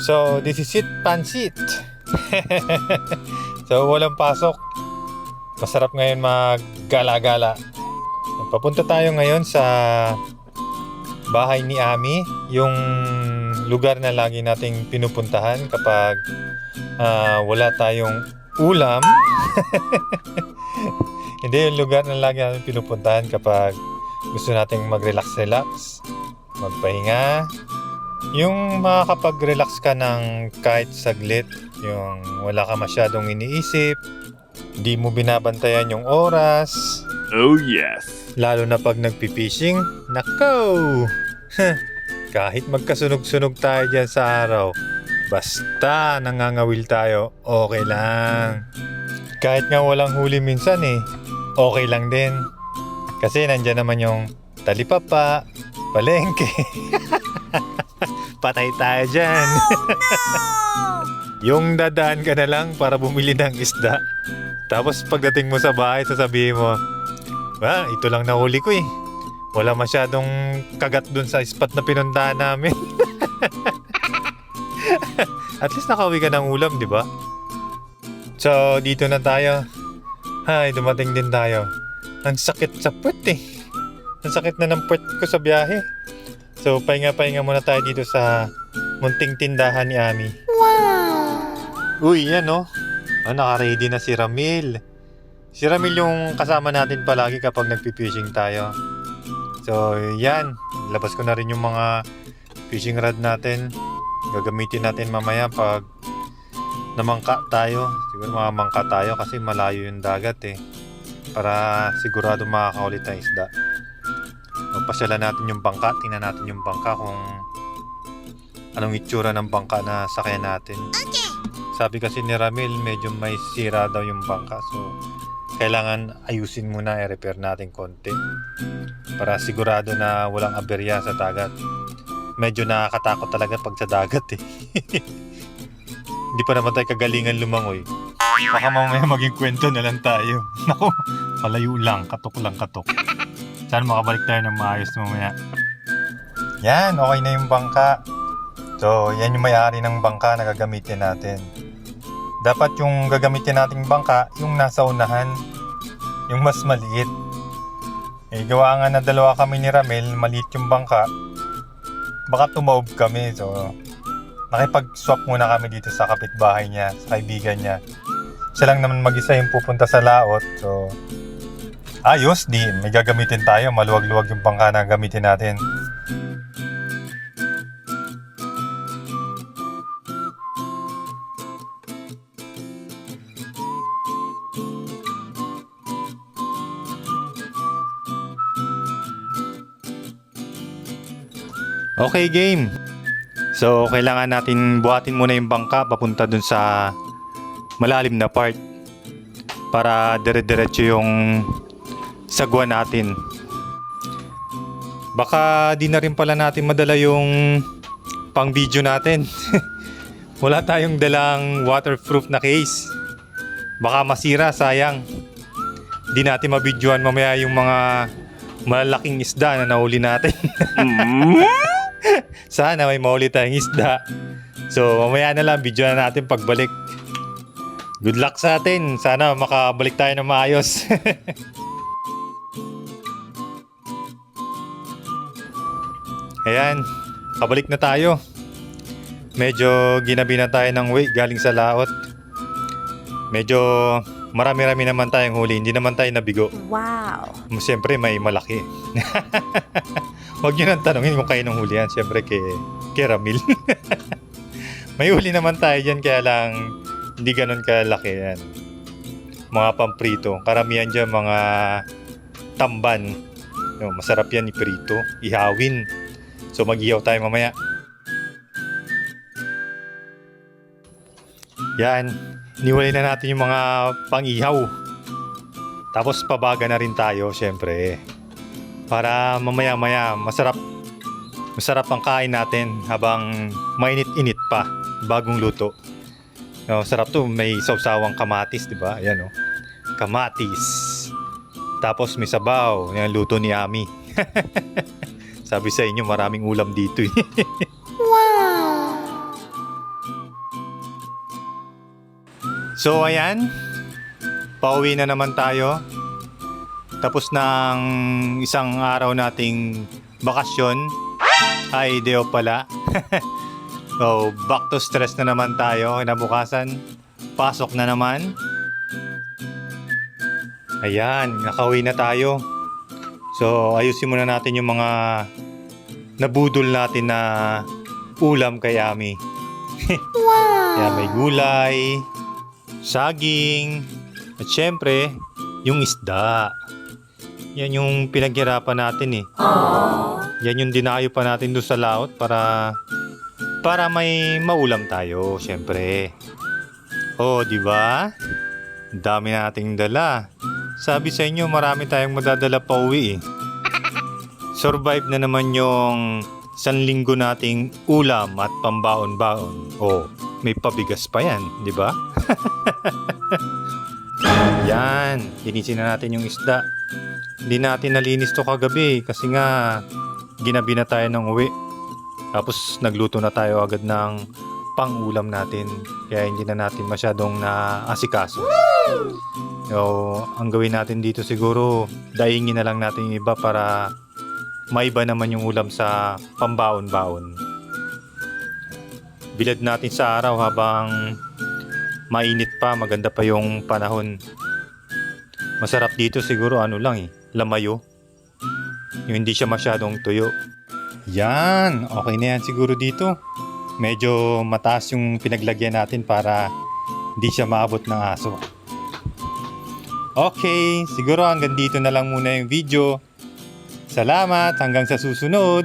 So, this is it, pansit. So, walang pasok. Masarap ngayon maggala-gala. Papunta tayo ngayon sa bahay ni Ami, yung lugar na lagi nating pinupuntahan kapag wala tayong ulam. Hindi, yung lugar na lagi natin pinupuntahan kapag gusto nating mag-relax-relax, magpahinga. Yung makakapag-relax ka ng kahit saglit, yung wala ka masyadong iniisip, di mo binabantayan yung oras. Oh yes! Lalo na pag nagpipishing, nako! Kahit magkasunog-sunog tayo dyan sa araw, basta nangangawil tayo, okay lang. Kahit nga walang huli minsan okay lang din. Kasi nandyan naman yung talipapa, palengke. Patay tayo dyan. Oh, no! Yung dadaan ka na lang para bumili ng isda. Tapos pagdating mo sa bahay, sasabihin mo, ito lang nahuli ko eh. Wala masyadong kagat dun sa spot na pinuntahan namin. At least nakauwi ka ng ulam, di ba? So, dito na tayo. Hay, dumating din tayo. Ang sakit sa puwet eh. Ang sakit na ng puwet ko sa biyahe. So, pahinga-pahinga muna tayo dito sa munting tindahan ni Ami. Wow! Uy, yan oh. Naka-ready na si Ramil. Si Ramil yung kasama natin palagi kapag nagpipishing tayo. So, yan. Labas ko na rin yung mga fishing rod natin. Gagamitin natin mamaya pag namangka tayo. Siguro mamangka tayo kasi malayo yung dagat para sigurado makakaulit ang isda. Pasyalan natin yung bangka. Tingnan natin yung bangka kung anong itsura ng bangka na sakyan natin. Okay! Sabi kasi ni Ramil, medyo may sira daw yung bangka. So, kailangan ayusin muna, i-repair natin konti. Para sigurado na walang aberya sa dagat. Medyo nakakatakot talaga pag sa dagat Hindi pa naman tayo kagalingan lumangoy. Baka mamaya maging kwento na lang tayo. Naku, palayo lang, katok lang katok. Sana makabalik tayo ng maayos mamaya. Yan, okay na yung bangka. So, yan yung may-ari ng bangka na gagamitin natin. Dapat yung gagamitin nating bangka, yung nasa unahan, yung mas maliit. Gawa nga na dalawa kami ni Ramel, maliit yung bangka. Baka tumaob kami, so nakipag-swap muna kami dito sa kapitbahay niya, sa kaibigan niya. Siya lang naman mag-isa yung pupunta sa laot, so ayos, may gagamitin tayo, maluwag-luwag yung bangka na gamitin natin. Okay, game. So, kailangan natin buhatin muna yung bangka papunta dun sa malalim na part para dire-diretso yung sagwa natin. Baka di na rin pala natin madala yung pang video natin. Wala tayong dalang waterproof na case. Baka masira, sayang. Di natin mabidyoan mamaya yung mga malalaking isda na nahuli natin. Sana may mahuli tayong isda. So mamaya na lang, video na natin pagbalik. Good luck sa atin. Sana makabalik tayo ng maayos. Ayan, kabalik na tayo. Medyo ginabi na tayo ng way galing sa laot. Medyo marami-rami naman tayong huli. Hindi naman tayo nabigo. Wow! Siyempre may malaki. Huwag nyo nang tanongin kung kayo ng hulihan. Siyempre kay Ramil. May huli naman tayo dyan, kaya lang hindi ganun kalaki yan. Mga pamprito. Karamihan dyan mga tamban. Masarap yan iprito, ihawin. So mag-ihaw tayo mamaya. Yan. Niwalay na natin yung mga pang-ihaw. Tapos pabaga na rin tayo, siyempre. Para mamaya-maya masarap ang kain natin habang mainit-init pa, bagong luto. Sarap to, may sawsawang kamatis, di ba? Ayan kamatis. Tapos may sabaw, yan luto ni Ami. Sabi sa inyo, maraming ulam dito. Wow! So ayan, pauwi na naman tayo. Tapos ng isang araw nating bakasyon. Ay, deo pala. So, back to stress na naman tayo. Kinabukasan, pasok na naman. Ayan, nakauwi na tayo. So, ayusin muna natin yung mga nabudol natin na ulam kay Ami. Yan, may gulay, saging, at syempre, yung isda. Yan yung pinaghirapan natin eh. Yan yung dinayo pa natin doon sa laot para may maulam tayo, syempre. Oh, di ba? Dami nating dala. Sabi sa inyo, marami tayong madadala pa uwi eh. Survive na naman yung 1 linggo nating ulam at pambaon-baon. Oh, may pabigas pa yan, di ba? Yan, linisin na natin yung isda. Hindi natin nalinis to kagabi kasi nga ginabi na tayo ng uwi. Tapos nagluto na tayo agad ng pang-ulam natin. Kaya hindi na natin masyadong naasikaso. So, ang gawin natin dito siguro, daingin na lang natin yung iba para maiba naman yung ulam sa pambaon-baon. Bilad natin sa araw habang mainit pa, maganda pa yung panahon. Masarap dito siguro ano lang eh, lamayo. Yung hindi siya masyadong tuyo. Yan, okay na yan siguro dito. Medyo mataas yung pinaglagyan natin para hindi siya maabot ng aso. Okay, siguro hanggang dito na lang muna yung video. Salamat, hanggang sa susunod.